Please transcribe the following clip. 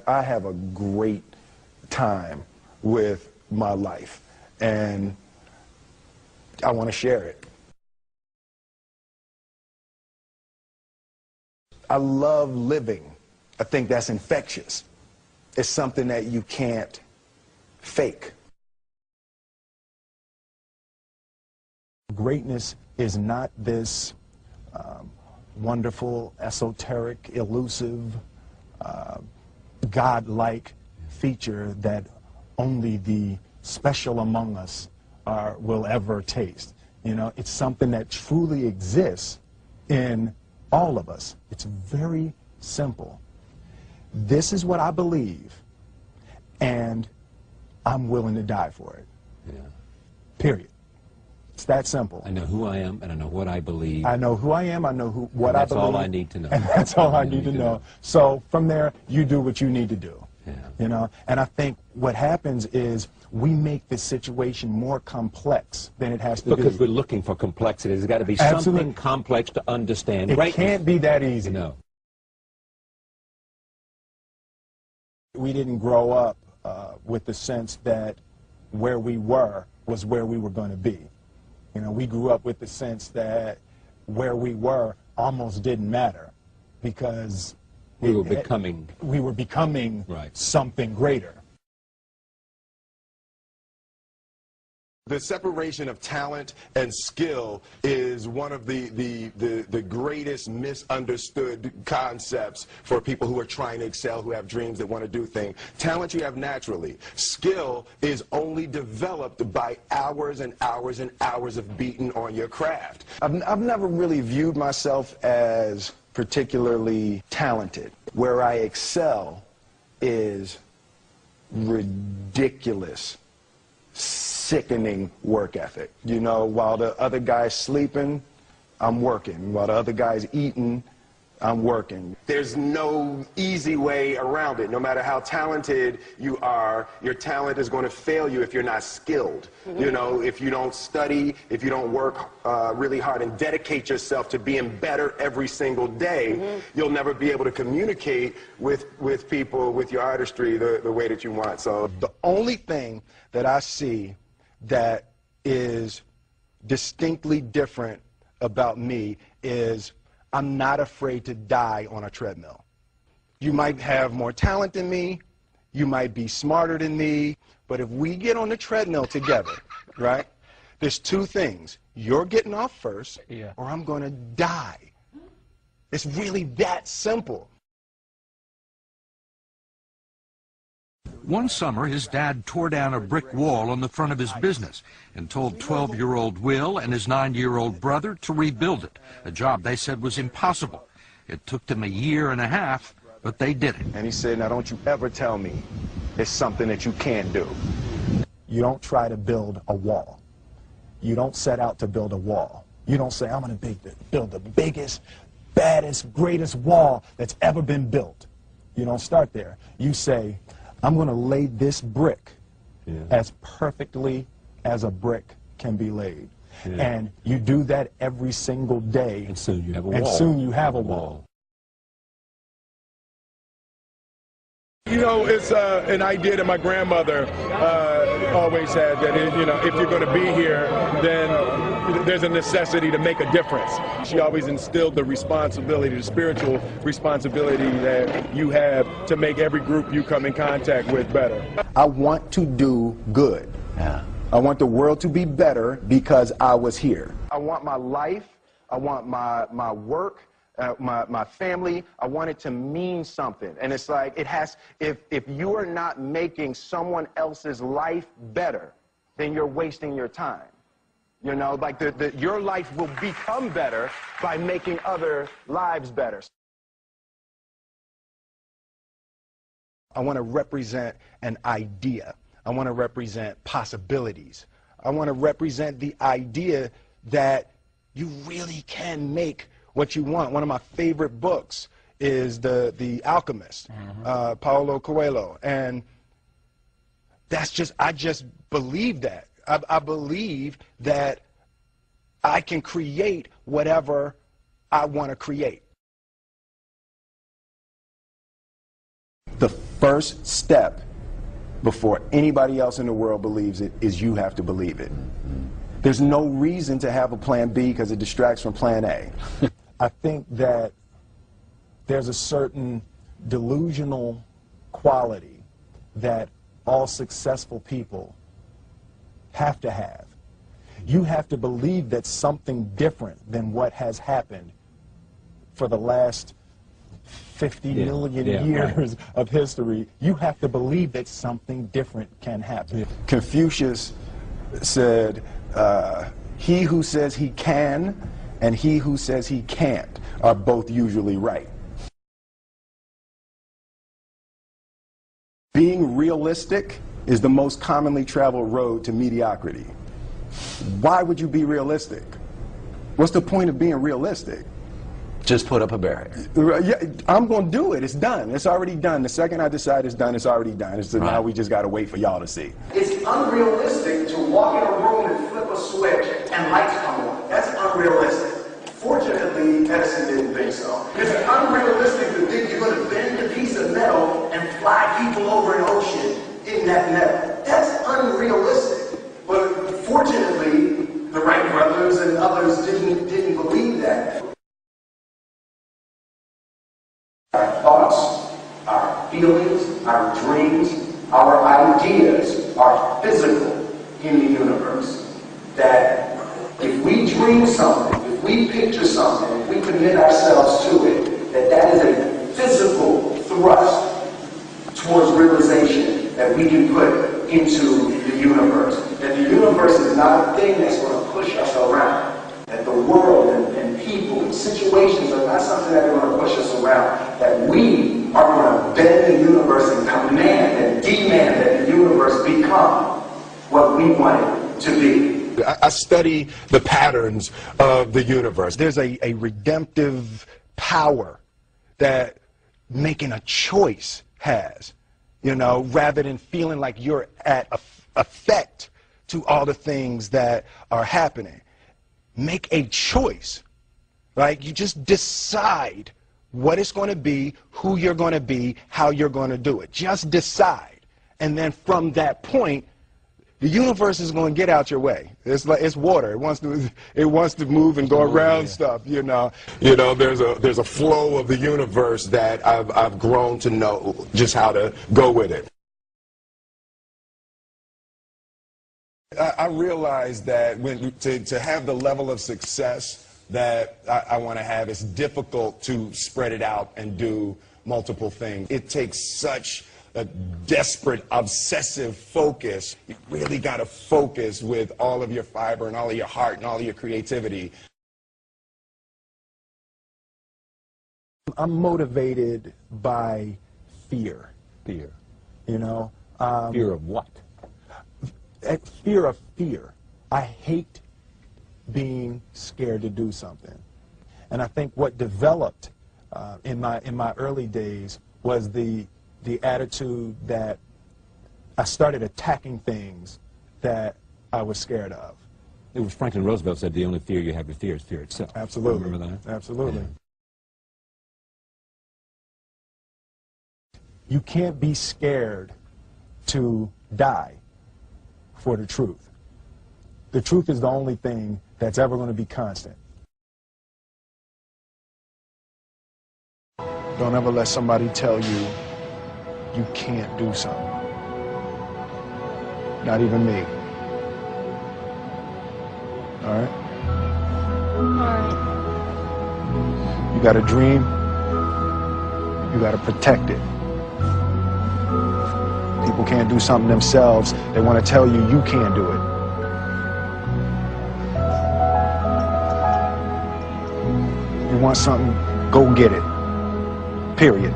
I have a great time with my life, and I want to share it. I love living. I think that's infectious. It's something that you can't fake. Greatness is not this wonderful, esoteric, elusive, God-like feature that only the special among us will ever taste. You know, it's something that truly exists in all of us. It's very simple. This is what I believe, and I'm willing to die for it. Yeah. Period. It's that simple. I know who I am, and I know what I believe. I know who I am, I know what I believe. That's all I need to know. And that's all I need to know. So from there, you do what you need to do. Yeah. You know, and I think what happens is we make this situation more complex than it has to be. Because we're looking for complexity. There's got to be something complex to understand. It can't be that easy. No. We didn't grow up with the sense that where we were was where we were going to be. You know, we grew up with the sense that where we were almost didn't matter because we were becoming right. something greater. The separation of talent and skill is one of the greatest misunderstood concepts for people who are trying to excel, who have dreams that want to do things. Talent you have naturally. Skill is only developed by hours and hours and hours of beating on your craft. I've never really viewed myself as particularly talented. Where I excel is ridiculous, sickening work ethic. You know, while the other guy's sleeping, I'm working. While the other guy's eating, I'm working. There's no easy way around it. No matter how talented you are, your talent is going to fail you if you're not skilled. Mm-hmm. You know, if you don't study, if you don't work really hard and dedicate yourself to being better every single day, mm-hmm. you'll never be able to communicate with people, with your artistry, the way that you want. So the only thing that I see that is distinctly different about me is I'm not afraid to die on a treadmill. You might have more talent than me, you might be smarter than me, but if we get on the treadmill together, right, there's two things. You're getting off first, or I'm going to die. It's really that simple. One summer, his dad tore down a brick wall on the front of his business and told 12-year-old Will and his 9-year-old brother to rebuild it, a job they said was impossible. It took them 1.5 years, but they did it. And he said, now don't you ever tell me it's something that you can't do. You don't try to build a wall. You don't set out to build a wall. You don't say, I'm going to build the biggest, baddest, greatest wall that's ever been built. You don't start there. You say, I'm going to lay this brick as perfectly as a brick can be laid. Yeah. And you do that every single day. And soon you have a wall. And soon you have a wall. You know, it's an idea that my grandmother always had, that, you know, if you're going to be here, then there's a necessity to make a difference. She always instilled the responsibility, the spiritual responsibility that you have to make every group you come in contact with better. I want to do good. Yeah. I want the world to be better because I was here. I want my life, I want my work, my family, I want it to mean something. And it's like, it has, if you are not making someone else's life better, then you're wasting your time. You know, like your life will become better by making other lives better. I want to represent an idea. I want to represent possibilities. I want to represent the idea that you really can make what you want. One of my favorite books is The Alchemist, Paulo Coelho, and that's just, I just believe that. I believe that I can create whatever I want to create. The first step before anybody else in the world believes it is you have to believe it. There's no reason to have a plan B because it distracts from plan A. I think that there's a certain delusional quality that all successful people have to have. You have to believe that something different than what has happened for the last 50 million years of history. You have to believe that something different can happen. Confucius said, he who says he can and he who says he can't are both usually right. Being realistic is the most commonly traveled road to mediocrity. Why would you be realistic? What's the point of being realistic? Just put up a barrier. Yeah, I'm going to do it. It's done. It's already done. The second I decide it's done, it's already done. So now we just got to wait for y'all to see. It's unrealistic to walk in a room and flip a switch and lights come on. That's unrealistic. Fortunately, Edison didn't think so. It's unrealistic to think you're going to bend a piece of metal and fly people over an ocean in that metal. That's unrealistic. But fortunately, the Wright brothers and others didn't believe that. Our thoughts, our feelings, our dreams, our ideas are physical in the universe. That if we dream something, if we picture something, if we commit ourselves to it, that is a physical thrust towards realization that we can put into the universe. That the universe is not a thing that's going to push us around. That the world and people and situations are not something that are going to push us around. That we are going to bend the universe and command and demand that the universe become what we want it to be. I study the patterns of the universe. There's a redemptive power that making a choice has, you know, rather than feeling like you're at effect to all the things that are happening. Make a choice, right? You just decide what it's going to be, who you're going to be, how you're going to do it. Just decide. And then from that point, the universe is going to get out your way. It's like it's water. It wants to move and go around stuff, you know. You know, there's a flow of the universe that I've grown to know just how to go with it. I realize that to have the level of success that I want to have, it's difficult to spread it out and do multiple things. It takes such a desperate, obsessive focus. You really got to focus with all of your fiber and all of your heart and all of your creativity. I'm motivated by fear. Fear. You know? Fear of what? Fear of fear. I hate being scared to do something. And I think what developed in my early days was the attitude that I started attacking things that I was scared of. It was Franklin Roosevelt said the only fear you have to fear is fear itself. Absolutely. Remember that? Absolutely. Yeah. You can't be scared to die for the truth. The truth is the only thing that's ever going to be constant. Don't ever let somebody tell you you can't do something. Not even me. All right? All right. You got a dream, you got to protect it. People can't do something themselves. They want to tell you you can't do it. You want something, go get it. Period.